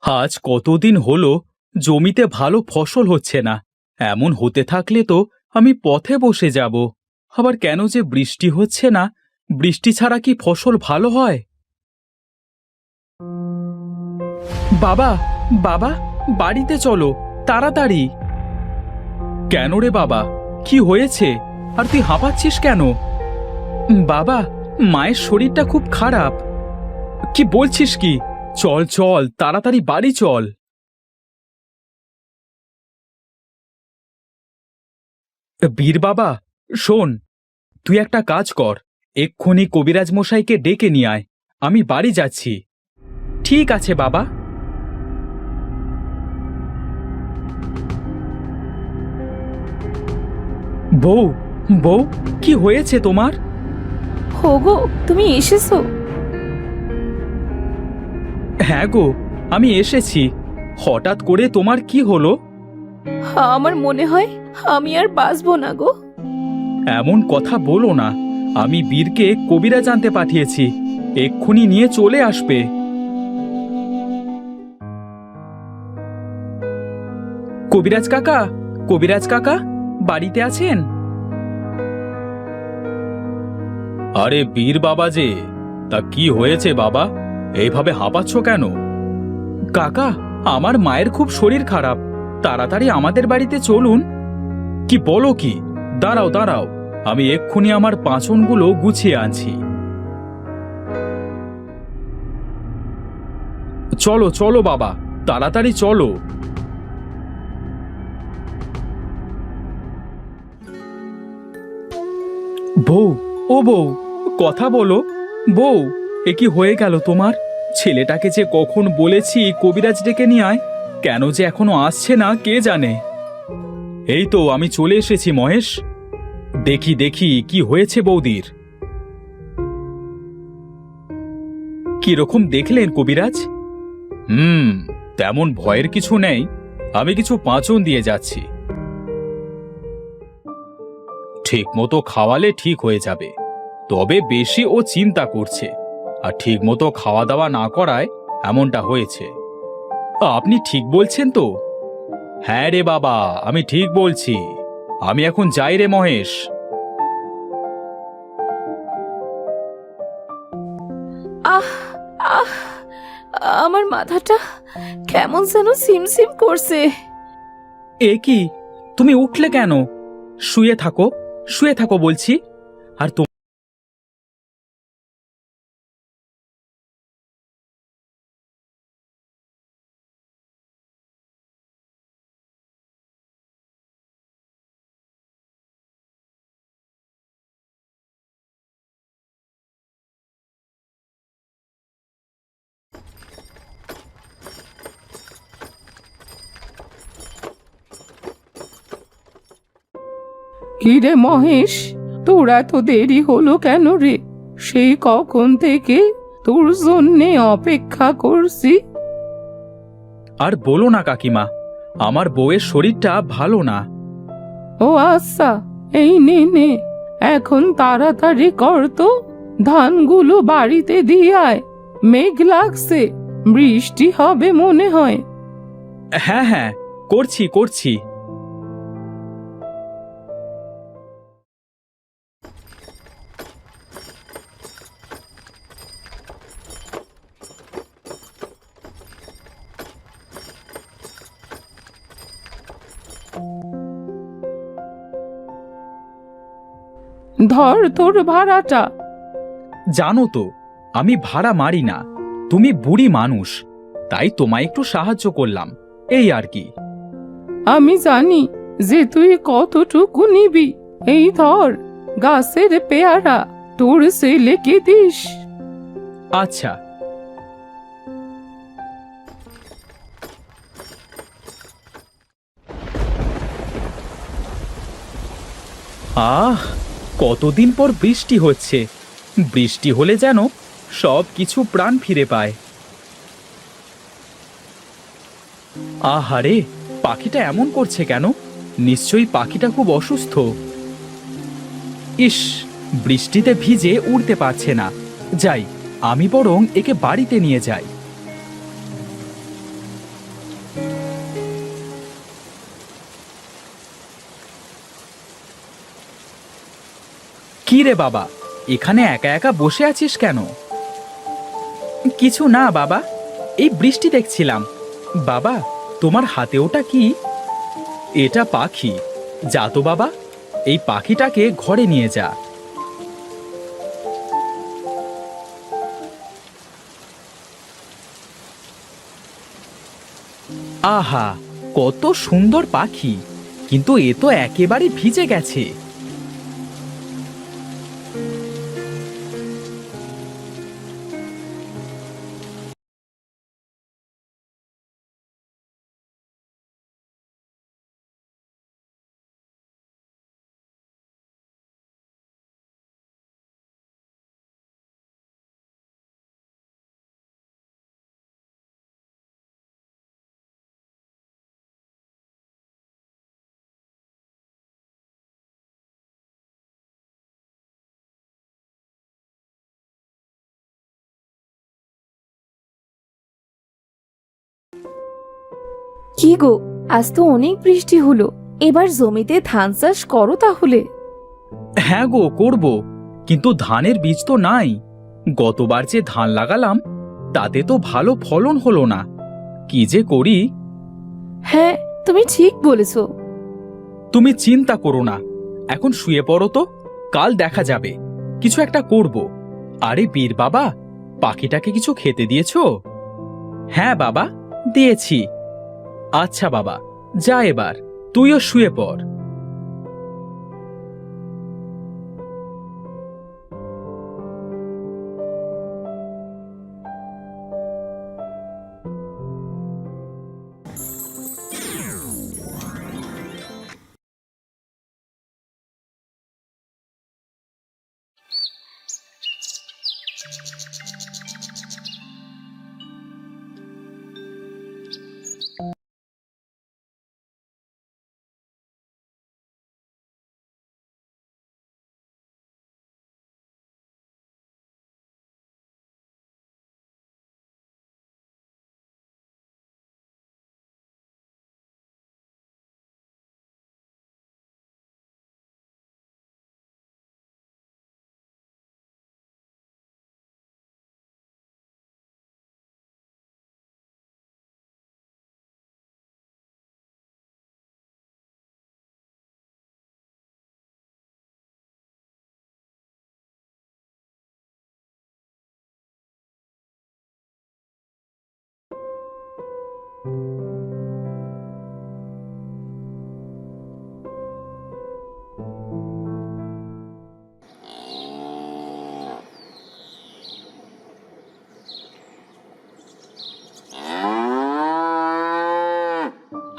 আজ কতদিন হলো জমিতে ভালো ফসল হচ্ছে না। এমন হতে থাকলে তো আমি পথে বসে যাব। আবার কেন যে বৃষ্টি হচ্ছে না? বৃষ্টি ছাড়া কি ফসল ভালো হয়? বাবা, বাবা, বাড়িতে চলো তাড়াতাড়ি। কেন রে বাবা, কি হয়েছে? আর তুই হাঁপাচ্ছিস কেন? বাবা, মায়ের শরীরটা খুব খারাপ। কি বলছিস কি? চল চল তাড়াতাড়ি বাড়ি চল। বীর বাবা, শোন, তুই একটা কাজ কর, এক্ষুনি কবিরাজ মশাইকে ডেকে নিয়ে আয়। আমি বাড়ি যাচ্ছি। ঠিক আছে বাবা। বউ, বউ, কি হয়েছে তোমার? হোগো, তুমি এসেছো? হ্যাঁ গো, আমি এসেছি। হঠাৎ করে তোমার কি হলো? আমার মনে হয় আমি আর বাঁচবো না গো। এমন কথা বলো না। আমি বীরকে কবিরাজ আনতে পাঠিয়েছি, এক্ষুনি নিয়ে চলে আসবে। কবিরাজ কাকা, কবিরাজ কাকা, বাড়িতে আছেন? আরে বীর বাবা যে, তা কি হয়েছে বাবা? এইভাবে হাঁপাচ্ছ কেন? কাকা, আমার মায়ের খুব শরীর খারাপ, তাড়াতাড়ি আমাদের বাড়িতে চলুন। কি বলো কি? দাঁড়াও দাঁড়াও, আমি এক্ষুনি আমার পাঁচনগুলো গুছিয়ে আনছি। চলো চলো বাবা, তাড়াতাড়ি চলো। বউ, ও বউ, কথা বলো। বউ, এ কি হয়ে গেল তোমার? ছেলেটাকে যে কখন বলেছি কবিরাজ ডেকে নিয়ে আয়, কেন যে এখনো আসছে না কে জানে। এই তো আমি চলে এসেছি মহেশ। দেখি দেখি কি হয়েছে বৌদির। কিরকম দেখলেন কবিরাজ? তেমন ভয়ের কিছু নেই। আমি কিছু পাঁচন দিয়ে যাচ্ছি, ঠিক মতো খাওয়ালে ঠিক হয়ে যাবে। তবে বেশি ও চিন্তা করছে, আর ঠিক মতো খাওয়া দাওয়া না করায় এমনটা হয়েছে। আপনি ঠিক বলছেন তো? হ্যাঁ রে বাবা, আমি ঠিক বলছি। আমি এখন যাই রে মহেশ। আহ আহ আমার মাথাটা কেমন যেন সিমসিম করছে। এ কি, তুমি উঠলে কেন? শুয়ে থাকো, শুয়ে থাকো বলছি। আর কিরে মহেশ, তোর এত দেরি হলো কেন রে? সেই কখন থেকে তোর জন্যে অপেক্ষা করছি। আর বলো না কাকিমা, আমার বউয়ের শরীরটা ভালো না। ও আচ্ছা, এই নে নে, এখন তাড়াতাড়ি কর তো, ধানগুলো বাড়িতে দিয়ে আয়। মেঘ লাগছে, বৃষ্টি হবে মনে হয়। হ্যাঁ হ্যাঁ, করছি করছি। ধর তোর ভাড়াটা। জানো তো, আমি ভাড়া মারি না। তুমি বুড়ি মানুষ, তাই তোমায় একটু সাহায্য করলাম, এই আর কি। আমি জানি যে তুই কতটুকু নিবি। এই ধর, গাছের পেয়ারা, তোর ছেলেকে দিস। আচ্ছা। আহ, কতদিন পর বৃষ্টি হচ্ছে। বৃষ্টি হলে যেন সব কিছু প্রাণ ফিরে পায়। আহারে, পাখিটা এমন করছে কেন? নিশ্চয়ই পাখিটা খুব অসুস্থ। ইস, বৃষ্টিতে ভিজে উড়তে পারছে না। যাই, আমি বরং একে বাড়িতে নিয়ে যাই। কি রে বাবা, এখানে একা একা বসে আছিস কেন? কিছু না বাবা, এই বৃষ্টি দেখছিলাম। বাবা, তোমার হাতে ওটা কি? এটা পাখি। যা তো বাবা, এই পাখিটাকে ঘরে নিয়ে যা। আহা, কত সুন্দর পাখি, কিন্তু এ তো একেবারে ভিজে গেছে। কি গো, আজ তো অনেক বৃষ্টি হলো। এবার জমিতে ধান চাষ করো তাহলে। হ্যাঁ গো, করব, কিন্তু ধানের বীজ তো নাই। গতবার যে ধান লাগালাম তাতে তো ভালো ফলন হলো না। কি যে করি। হ্যাঁ, তুমি ঠিক বলেছো। তুমি চিন্তা করো না, এখন শুয়ে পড়ো তো, কাল দেখা যাবে, কিছু একটা করব। আরে বীর বাবা, পাখিটাকে কিছু খেতে দিয়েছো? হ্যাঁ বাবা, দিয়েছি। আচ্ছা বাবা, যা এবার, তুইও শুয়ে পড়।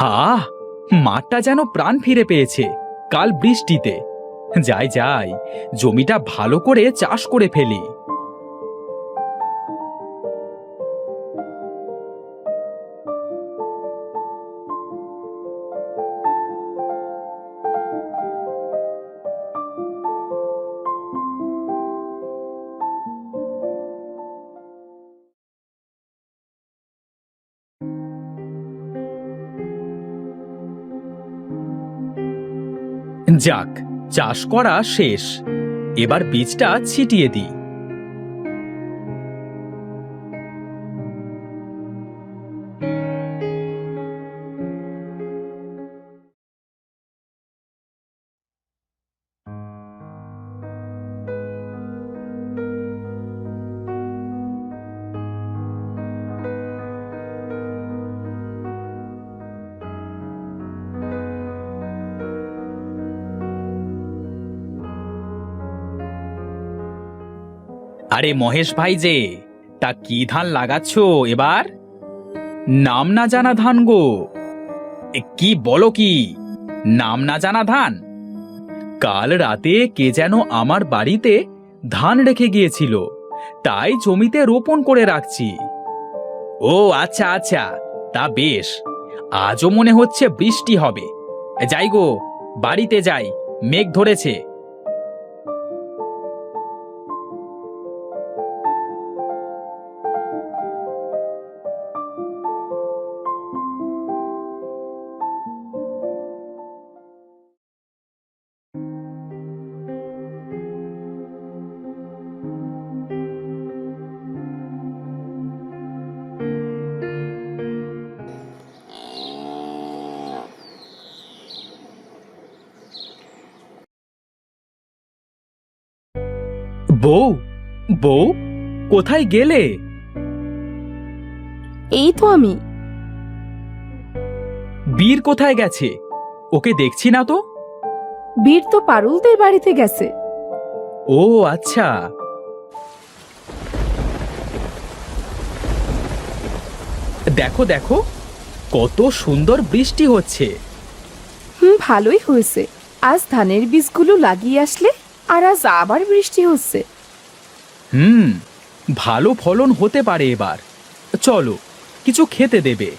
হা, মাঠটা যেন প্রাণ ফিরে পেয়েছে কাল বৃষ্টিতে। যাই যাই, জমিটা ভালো করে চাষ করে ফেলি। যাক, চাষ করা শেষ, এবার বীজটা ছিটিয়ে দিই। আরে মহেশ ভাই যে, তা কি ধান লাগাচ্ছ এবার? নাম না জানা ধান গো। কি বলো কি, নাম না জানা ধান? কাল রাতে কে যেন আমার বাড়িতে ধান রেখে গিয়েছিল, তাই জমিতে রোপণ করে রাখছি। ও আচ্ছা আচ্ছা, তা বেশ, আজও মনে হচ্ছে বৃষ্টি হবে। যাই গো, বাড়িতে যাই, মেঘ ধরেছে। বউ, বউ, কোথায় গেলে? এই তো আমি। বীর কোথায় গেছে? ওকে দেখছি না তো। বীর তো পারুলদের বাড়িতে গেছে। ও আচ্ছা। দেখো দেখো, কত সুন্দর বৃষ্টি হচ্ছে। ভালোই হয়েছে। আজ ধানের বীজগুলো লাগিয়ে আসলে, আর আজ আবার বৃষ্টি হচ্ছে। ভালো ফলন হতে পারে এবার। চলো, কিছু খেতে দেবে।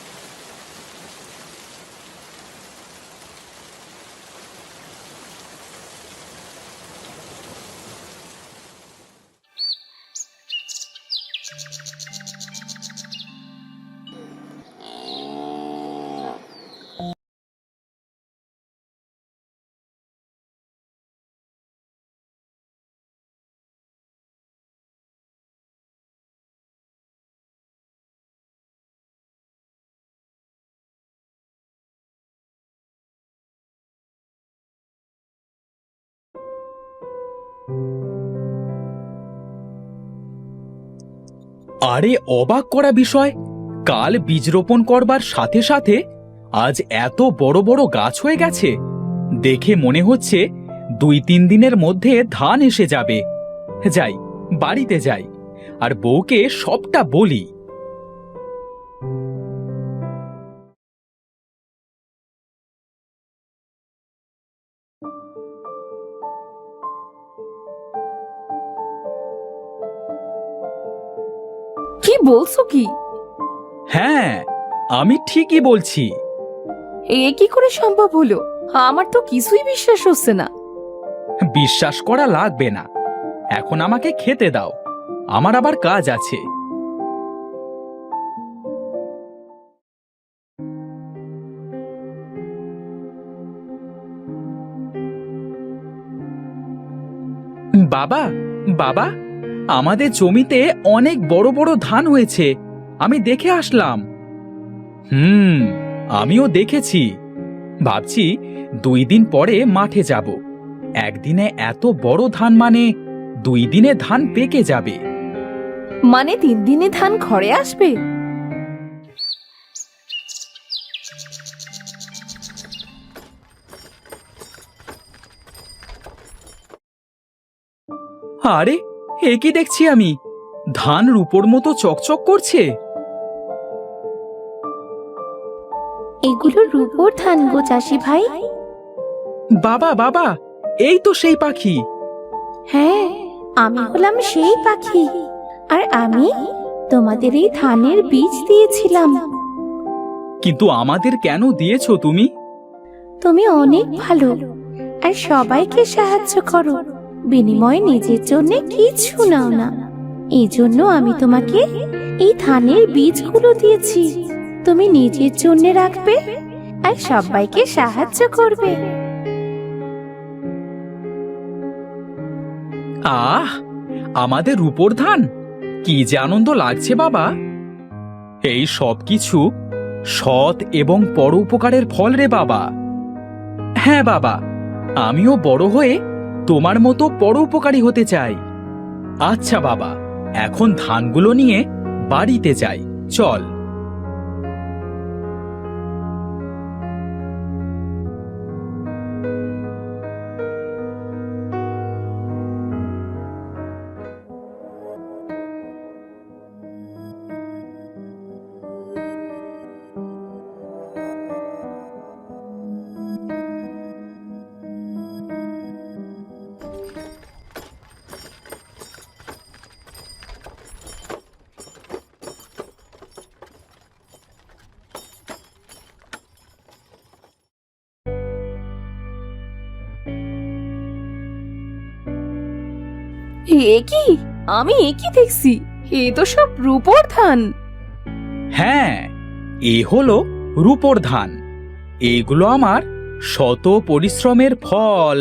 আরে অবাক করা বিষয়, কাল বীজ রোপণ করবার সাথে সাথে আজ এত বড় বড় গাছ হয়ে গেছে। দেখে মনে হচ্ছে 2-3 দিনের মধ্যে ধান এসে যাবে। যাই, বাড়িতে যাই, আর বউকে সবটা বলি। কি বলছো কি? হ্যাঁ, আমি ঠিকই বলছি। এ কি করে সম্ভব হলো? আমার তো কিছুই বিশ্বাস হচ্ছে না। বিশ্বাস করা লাগবে না, এখন আমাকে খেতে দাও, আমার আবার কাজ আছে। বাবা, বাবা, আমাদের জমিতে অনেক বড় বড় ধান হয়েছে, আমি দেখে আসলাম। আমিও দেখেছি। ভাবছি 2 দিন পরে মাঠে যাব। একদিনে এত বড় ধান মানে 2 দিনে ধান পেকে যাবে। মানে 3 দিনে ধান ঘরে আসবে? আরে, এ কি দেখছি আমি? ধান রূপোর মতো চকচক করছে। এগুলো রূপোর ধান গো চাষি ভাই। বাবা, বাবা, এই তো সেই পাখি। হ্যাঁ, আমি হলাম সেই পাখি, আর আমি তোমাদের এই ধানের বীজ দিয়েছিলাম। কিন্তু আমাদের কেন দিয়েছো তুমি? তুমি অনেক ভালো, আর সবাইকে সাহায্য করো, বিনিময়ে নিজের জন্য কিছু নাও না। এই জন্য আমি তোমাকে এই ধানের বীজগুলো দিয়েছি। তুমি নিজের জন্য রাখবে আর সবাইকে সাহায্য করবে। আহ, আমাদের রূপোর ধান, কি যে আনন্দ লাগছে বাবা। এই সব কিছু সৎ এবং পরোপকারের ফল রে বাবা। হ্যাঁ বাবা, আমিও বড় হয়ে তোমার মতো পরোপকারী হতে চাই। আচ্ছা বাবা, এখন ধানগুলো নিয়ে বাড়িতে যাই, চল। এ কি? আমি এ কি দেখছি? এ তো সব রূপোর ধান। হ্যাঁ, এ হলো রূপোর ধান। এগুলো আমার শত পরিশ্রমের ফল।